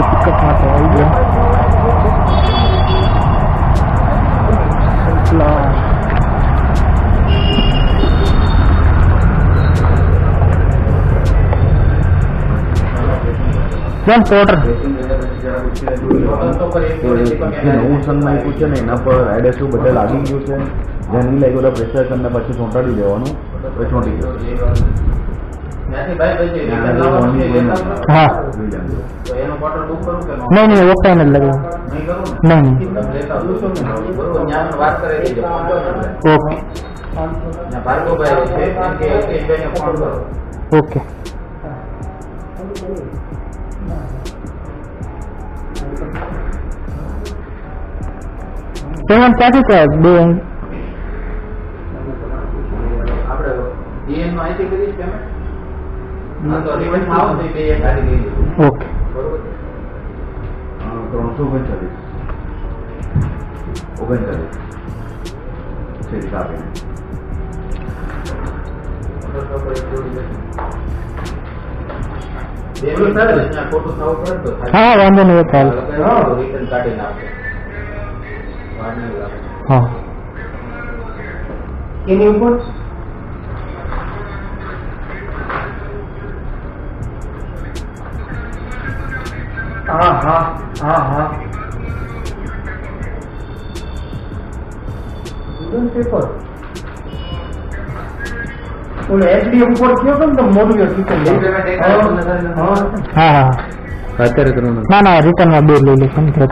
Pickup માટે આવી ગયા. કેમ પોર્ટર નવું સનમાં આપ્યું છે ને એના પર એડેસિવ બધે લાગી ગયું છે. જ્યાં નહીં લાગ્યું તો પ્રેશર કરીને પછી ચોંટાડી દેવાનું, પછી ચોંટી ગયું. હા નહીં નહીં ઓકે નથી લગાવ્યું. નહીં ઓકે ઓકે. પેમેન્ટ ક્યાંથી થાય? બે ઓકે 339. હા વાંધો નહીં ચાલ. હા એની ઉપર હા હા હા હા પેપર ઓલે એચડી ઉપર થયો તો ને તો મોડું હા હા અત્યારે કરવાનું. ના ના રિટર્નમાં બે લઈ લેશું ને તમને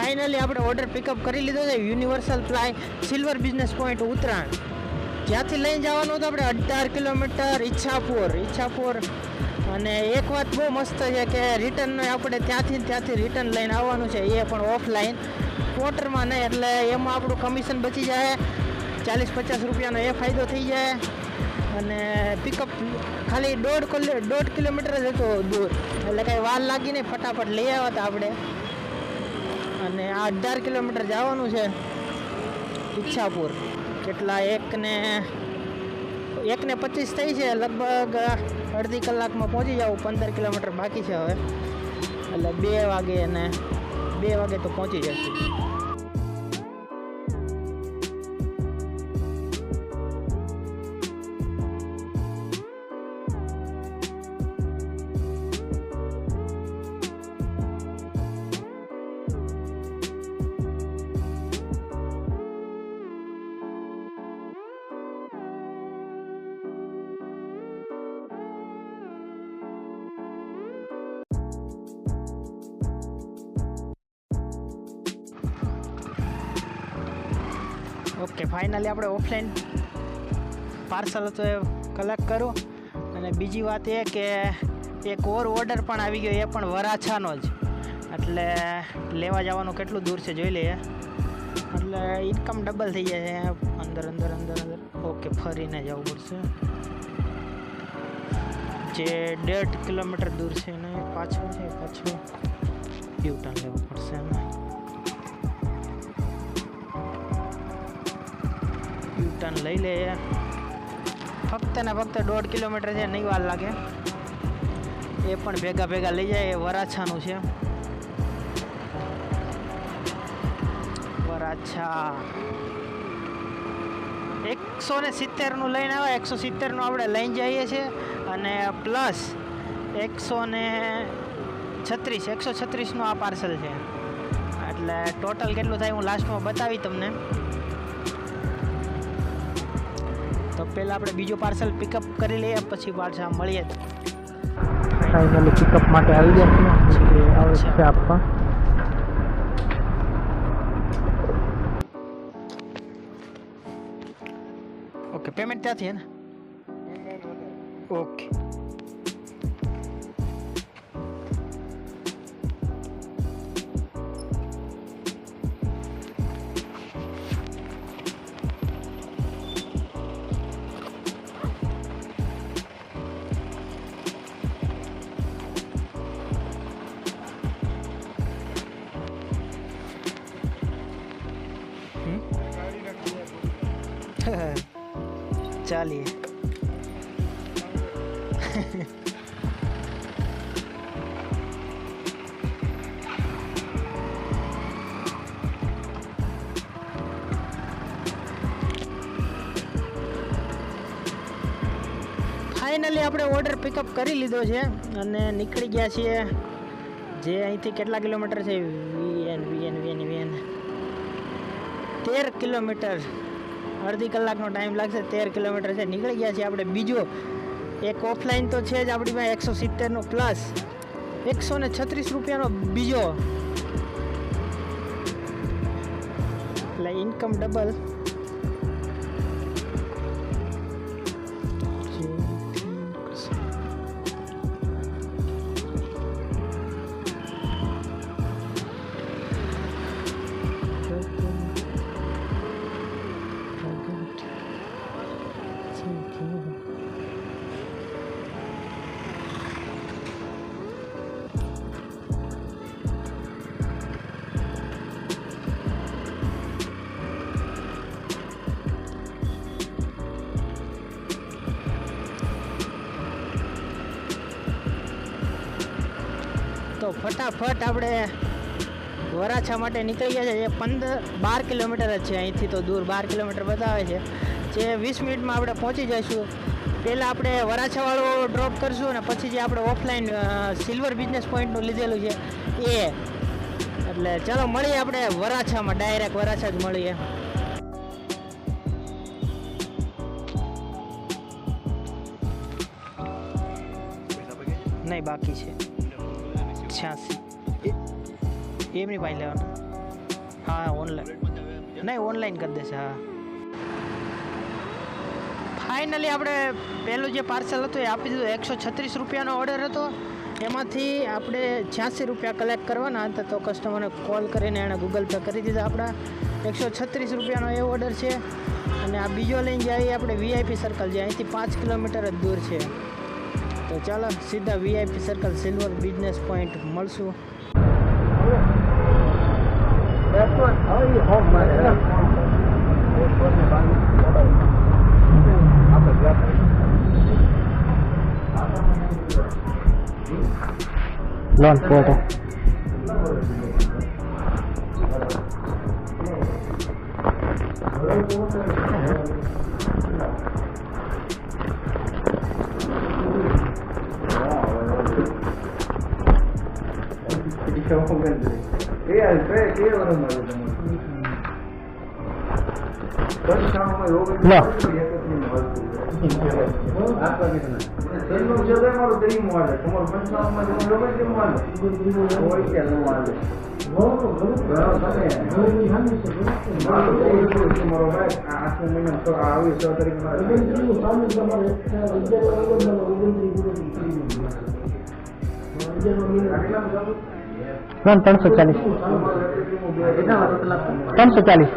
ફાઇનલી આપણે ઓર્ડર પિકઅપ કરી લીધો છે universal fly silver business point Uttarayan. જ્યાંથી લઈને જવાનું હતું આપણે 18 કિલોમીટર ઈચ્છાપુર. અને એક વાત બહુ મસ્ત છે કે રિટર્ન આપણે ત્યાંથી રિટર્ન લઈને આવવાનું છે, એ પણ ઓફલાઈન પોર્ટરમાં નહીં. એટલે એમાં આપણું કમિશન બચી જાય, 40-50 રૂપિયાનો એ ફાયદો થઈ જાય. અને પિકઅપ ખાલી 1.5 કિલોમીટર જ હતો દૂર, એટલે કાંઈ વાર લાગી નહીં, ફટાફટ લઈ આવ્યા હતા આપણે. અને આ 18 કિલોમીટર જવાનું છે ઈચ્છાપુર. કેટલા 1:25 થઈ છે, લગભગ અડધી કલાકમાં પહોંચી જાવ. 15 કિલોમીટર બાકી છે હવે, એટલે 2 વાગે તો પહોંચી જશે. ઓકે ફાઇનલી આપણે ઓફલાઈન પાર્સલ તો કલેક્ટ કરું. અને બીજી વાત એ કે એક ઓર્ડર પણ આવી ગયો, એ પણ વરાછાનો જ. એટલે લેવા જવાનું કેટલું દૂર છે જોઈ લઈએ, એટલે ઇન્કમ ડબલ થઈ જાય. અંદર. ઓકે ફરીને જવું પડશે, જે 1.5 કિલોમીટર દૂર છે ને પાછું યુ ટર્ન લેવું પડશે. યુ-ટર્ન લઈ લઈએ. ફક્ત 1.5 કિલોમીટર છે, નહીં વાર લાગે. એ પણ ભેગા લઈ જાય. એ વરાછાનું છે, વરાછા. 170નું લઈને આવે, 170નું આપણે લઈને જઈએ છીએ. અને પ્લસ 136નું આ પાર્સલ છે. એટલે ટોટલ કેટલું થાય હું લાસ્ટમાં બતાવી તમને. તો પહેલાં આપણે બીજો પાર્સલ પિકઅપ કરી લઈએ, પછી પાછા મળીએ. ફાઇનલી પિકઅપ માટે આવી ગયા છે, આવે છે આપવા. ઓકે પેમેન્ટ ત્યાંથી હે ને? ઓકે ચાલીએ. ફાઇનલી આપણે ઓર્ડર પિકઅપ કરી લીધો છે અને નીકળી ગયા છીએ. જે અહીંથી કેટલા કિલોમીટર છે? VN 13 kilometre. અડધી કલાકનો ટાઈમ લાગશે. 13 કિલોમીટર છે. નીકળી ગયા છીએ આપણે. બીજો એક ઓફલાઈન તો છે જ આપણી પાસે 170નો પ્લસ 136 રૂપિયાનો બીજો, એટલે ઇન્કમ ડબલ. તો ફટાફટ આપણે વરાછા માટે નીકળી ગયા છે. જે 12 કિલોમીટર જ છે અહીંથી, તો દૂર 12 કિલોમીટર બતાવે છે. જે 20 મિનિટમાં આપણે પહોંચી જઈશું. પહેલાં આપણે વરાછાવાળો ડ્રોપ કરીશું અને પછી જે આપણે ઓફલાઈન સિલ્વર બિઝનેસ પોઈન્ટનું લીધેલું છે એ. એટલે ચાલો મળીએ આપણે વરાછામાં, ડાયરેક્ટ વરાછા જ મળીએ. નહીં, બાકી છે 86. એમની પાસે લેવાનું. હા, ઓનલાઈન નહીં, ઓનલાઈન કરી દેશે. હા, ફાઇનલી આપણે પહેલું જે પાર્સલ હતું એ આપી દીધું. 136 રૂપિયાનો ઓર્ડર હતો. એમાંથી આપણે 86 રૂપિયા કલેક્ટ કરવાના હતા. તો કસ્ટમરને કોલ કરીને એણે ગૂગલ પે કરી દીધા. આપણા 136 રૂપિયાનો એ ઓર્ડર છે. અને આ બીજો લઈને જઈએ આપણે VIP સર્કલ, જે અહીંથી 5 કિલોમીટર જ દૂર છે. તો ચાલો સીધા VIP circle silver business point મળશું. Loan port loan 340. 340.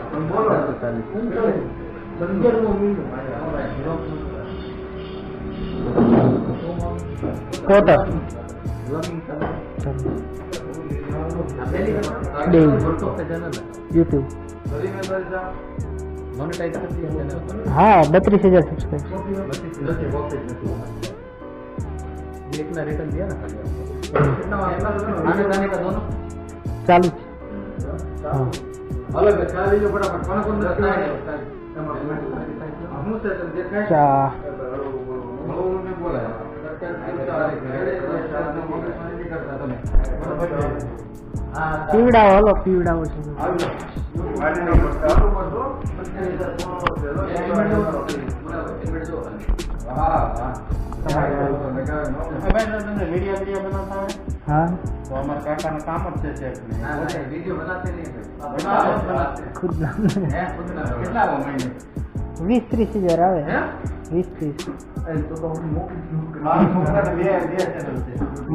કોટર યુટ્યુબ. હા, 32,000 સબસ્ક્રાઈબ ચાલુ પીવડાવો. હલો, પીવડાવો છે. હા, તો અમારા કાકાનું કામ જ છે શેઠને. વિડીયો બનાતે નહીં. કેટલા મહિને? 20-30 હજાર આવે. 20-30.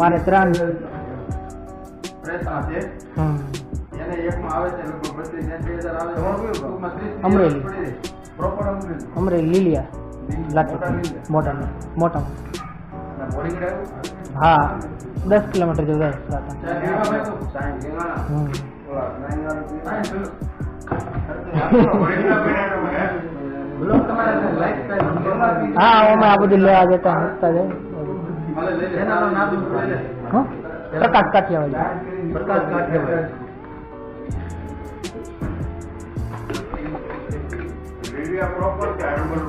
મારે 3 પ્રયત્ન છે. એને એકમાં આવે છે લગભગ 32,000 આવે. અમરેલી. પ્રોપર અમરેલી લીલિયા લાઠી મોટા. હા, 10 કિલોમીટર જેવું જાય. હા, અમે આ બધું લેવા જતા હસતા જાય. પ્રકાશ કાઠિયાવાડી.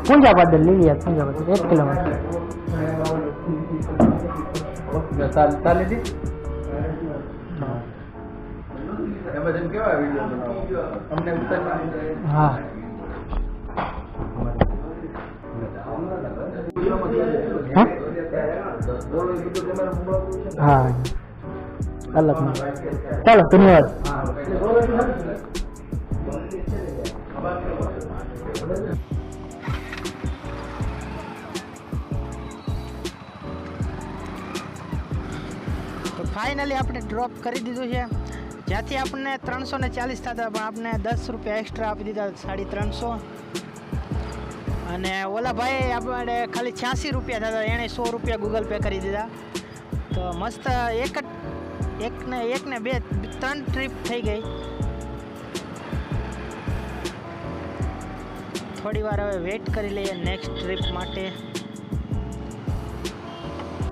પૂંજા બદલ લીલિયા. પૂંજા બદલ 1 કિલોમીટર. ચાલી હતી એમાં જેમ કેવા વિડીયો બનાવો અમને ઉતારવાની હા હા અલગ ચાલો ધન્યવાદ તો ફાઇનલી આપણે ડ્રોપ કરી દીધું છે. જ્યાંથી આપણને 340 થતા પણ આપણે 10 રૂપિયા એક્સ્ટ્રા આપી દીધા 350. અને ઓલા ભાઈ આપણે ખાલી 86 રૂપિયા થતા એણે 100 રૂપિયા ગૂગલ પે કરી દીધા. તો મસ્ત એક ને બે 3 ટ્રીપ થઈ ગઈ. થોડી વાર હવે વેઇટ કરી લઈએ નેક્સ્ટ ટ્રીપ માટે.